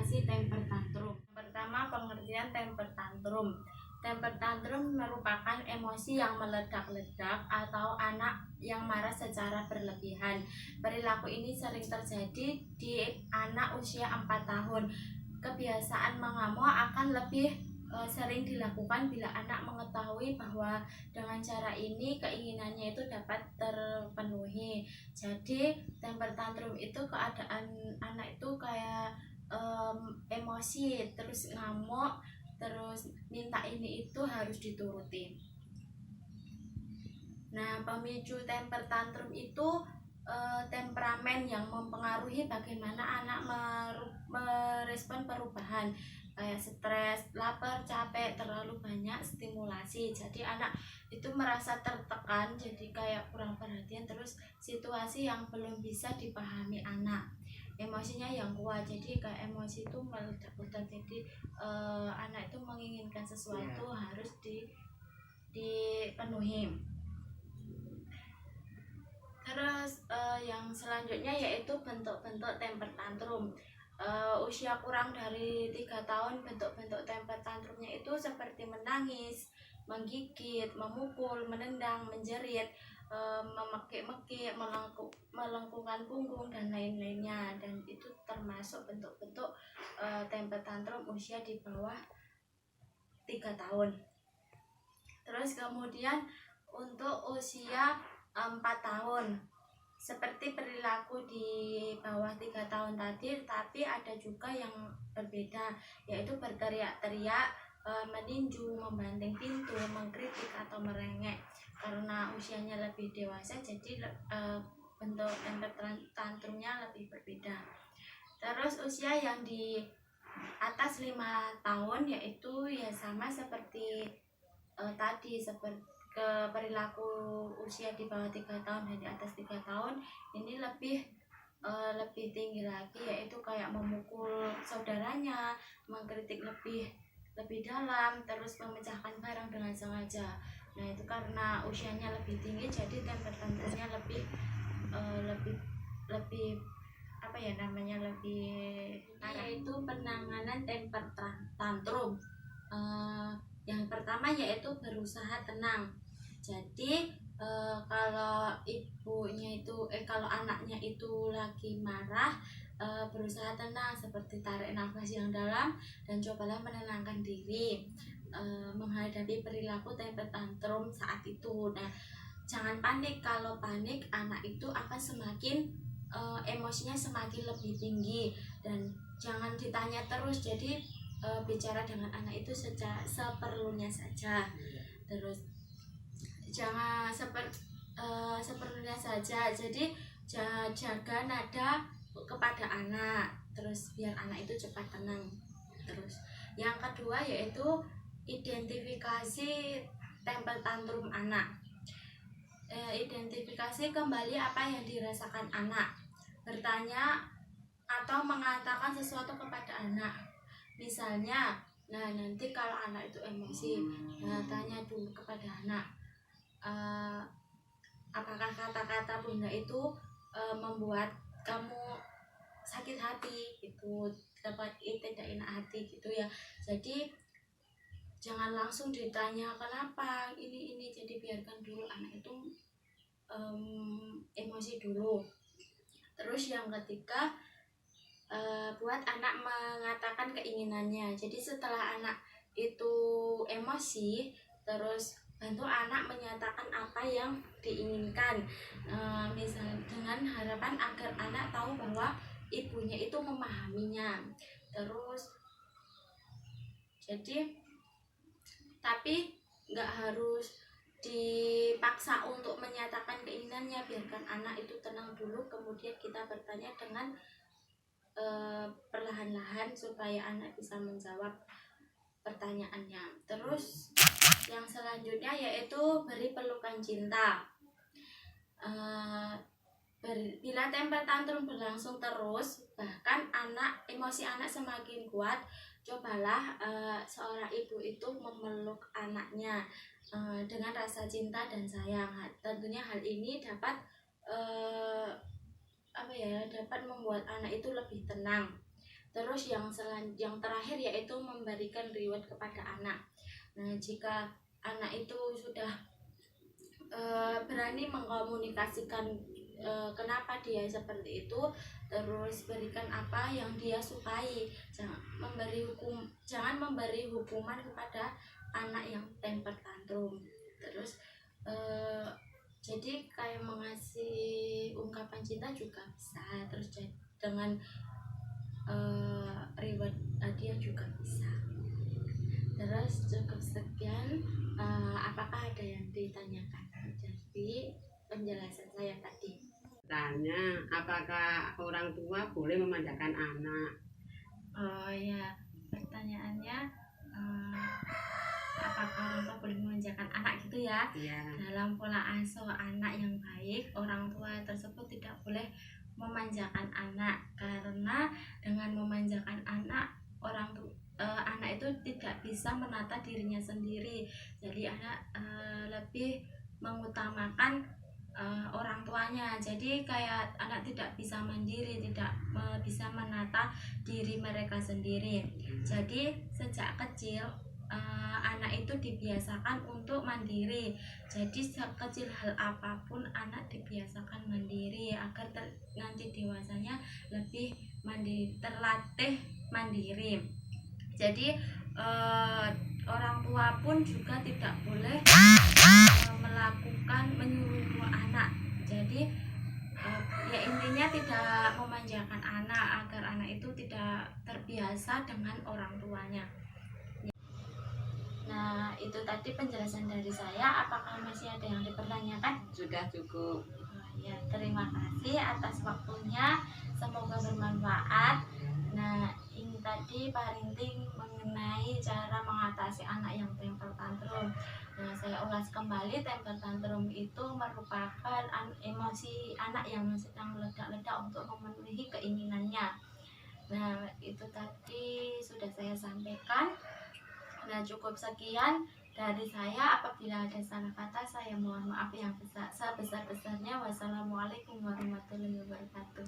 mengatasi temper tantrum. Pertama, pengertian temper tantrum. Temper tantrum merupakan emosi yang meledak-ledak atau anak yang marah secara berlebihan. Perilaku ini sering terjadi di anak usia 4 tahun. Kebiasaan mengamuk akan lebih sering dilakukan bila anak mengetahui bahwa dengan cara ini keinginannya itu dapat terpenuhi. Jadi temper tantrum itu keadaan anak itu kayak emosi, terus ngamuk, terus minta ini itu harus dituruti. Nah, pemicu temper tantrum itu temperamen yang mempengaruhi bagaimana anak merespon perubahan, kayak stres, lapar, capek, terlalu banyak stimulasi. Jadi anak itu merasa tertekan, jadi kayak kurang perhatian, terus situasi yang belum bisa dipahami anak. Emosinya yang kuat, jadi kayak emosi itu meledak-ledak. Jadi anak itu menginginkan sesuatu harus dipenuhi. Terus yang selanjutnya yaitu bentuk-bentuk temper tantrum. Usia kurang dari 3 tahun, bentuk-bentuk temper tantrumnya itu seperti menangis, menggigit, memukul, menendang, menjerit, memekik-mekik, melengkungkan punggung, dan lain-lainnya. Dan itu termasuk bentuk-bentuk temper tantrum usia di bawah 3 tahun. Terus kemudian untuk usia 4 tahun, seperti perilaku di bawah 3 tahun tadi, tapi ada juga yang berbeda, yaitu berteriak-teriak, meninju, membanting pintu, mengkritik atau merengek. Karena usianya lebih dewasa, jadi bentuk temper tantrumnya lebih berbeda. Terus usia yang di atas 5 tahun yaitu ya sama seperti tadi, seperti ke perilaku usia di bawah 3 tahun dan di atas 3 tahun ini lebih tinggi lagi, yaitu kayak memukul saudaranya, mengkritik lebih dalam, terus memecahkan barang dengan sengaja. Nah, itu karena usianya lebih tinggi, jadi temper tantrumnya lebih apa ya namanya, lebih yaitu penanganan temper tantrum. Yang pertama yaitu berusaha tenang. Jadi kalau kalau anaknya itu lagi marah, berusaha tenang, seperti tarik nafas yang dalam dan cobalah menenangkan diri menghadapi perilaku temper tantrum saat itu. Nah, jangan panik. Kalau panik, anak itu akan semakin emosinya semakin lebih tinggi, dan jangan ditanya terus. Jadi bicara dengan anak itu seperlunya saja. Terus jangan seperlunya saja. Jadi jaga nada kepada anak, terus biar anak itu cepat tenang. Terus yang kedua yaitu identifikasi temper tantrum anak. Identifikasi kembali apa yang dirasakan anak. Bertanya atau mengatakan sesuatu kepada anak. Misalnya, nah nanti kalau anak itu emosi, tanya dulu kepada anak, apakah kata-kata bunda itu membuat kamu sakit hati, itu dapat tidak enak hati gitu ya. Jadi jangan langsung ditanya kenapa ini, jadi biarkan dulu anak itu emosi dulu. Terus yang ketiga, buat anak mengatakan keinginannya. Jadi setelah anak itu emosi, terus bantu anak menyatakan apa yang diinginkan, misalnya dengan harapan agar anak tahu bahwa ibunya itu memahaminya. Terus jadi tapi nggak harus dipaksa untuk menyatakan keinginannya, biarkan anak itu tenang dulu, kemudian kita bertanya dengan perlahan-lahan supaya anak bisa menjawab pertanyaannya. Terus yang selanjutnya yaitu beri pelukan cinta. Bila temper tantrum berlangsung terus, bahkan emosi anak semakin kuat, cobalah seorang ibu itu memeluk anaknya dengan rasa cinta dan sayang. Tentunya hal ini dapat dapat membuat anak itu lebih tenang. Terus yang terakhir yaitu memberikan reward kepada anak. Nah, jika anak itu sudah berani mengkomunikasikan kenapa dia seperti itu, terus berikan apa yang dia sukai. Jangan memberi hukuman kepada anak yang temper tantrum. Terus jadi kayak mengasih ungkapan cinta juga bisa, terus dengan reward hadiah juga bisa. Terus cukup sekian. Apakah ada yang ditanyakan dari penjelasan saya tadi? Tanya, apakah orang tua boleh memanjakan anak? Oh ya, pertanyaannya apakah orang tua boleh memanjakan anak gitu ya? Ya. Dalam pola asuh anak yang baik, orang tua tersebut tidak boleh memanjakan anak, karena dengan memanjakan anak, anak itu tidak bisa menata dirinya sendiri. Jadi anak lebih mengutamakan orang tuanya. Jadi kayak anak tidak bisa mandiri, tidak bisa menata diri mereka sendiri. Jadi sejak kecil anak itu dibiasakan untuk mandiri. Jadi sekecil hal apapun anak dibiasakan mandiri agar nanti dewasanya lebih mandiri, terlatih mandiri. Jadi orang tua pun juga tidak boleh melakukan menyuruh anak. Jadi ya intinya tidak memanjakan anak agar anak itu tidak terbiasa dengan orang tuanya. Nah, itu tadi penjelasan dari saya. Apakah masih ada yang dipertanyakan? Sudah cukup. Ya, terima kasih atas waktunya. Semoga bermanfaat. Nah, ini tadi parenting mengenai cara mengatasi anak yang temper tantrum. Nah, saya ulas kembali, temper tantrum itu merupakan emosi anak yang sedang meledak-ledak untuk memenuhi keinginannya. Nah, itu tadi sudah saya sampaikan. Nah, cukup sekian dari saya. Apabila ada salah kata, saya mohon maaf yang sebesar-besarnya. Wassalamualaikum warahmatullahi wabarakatuh.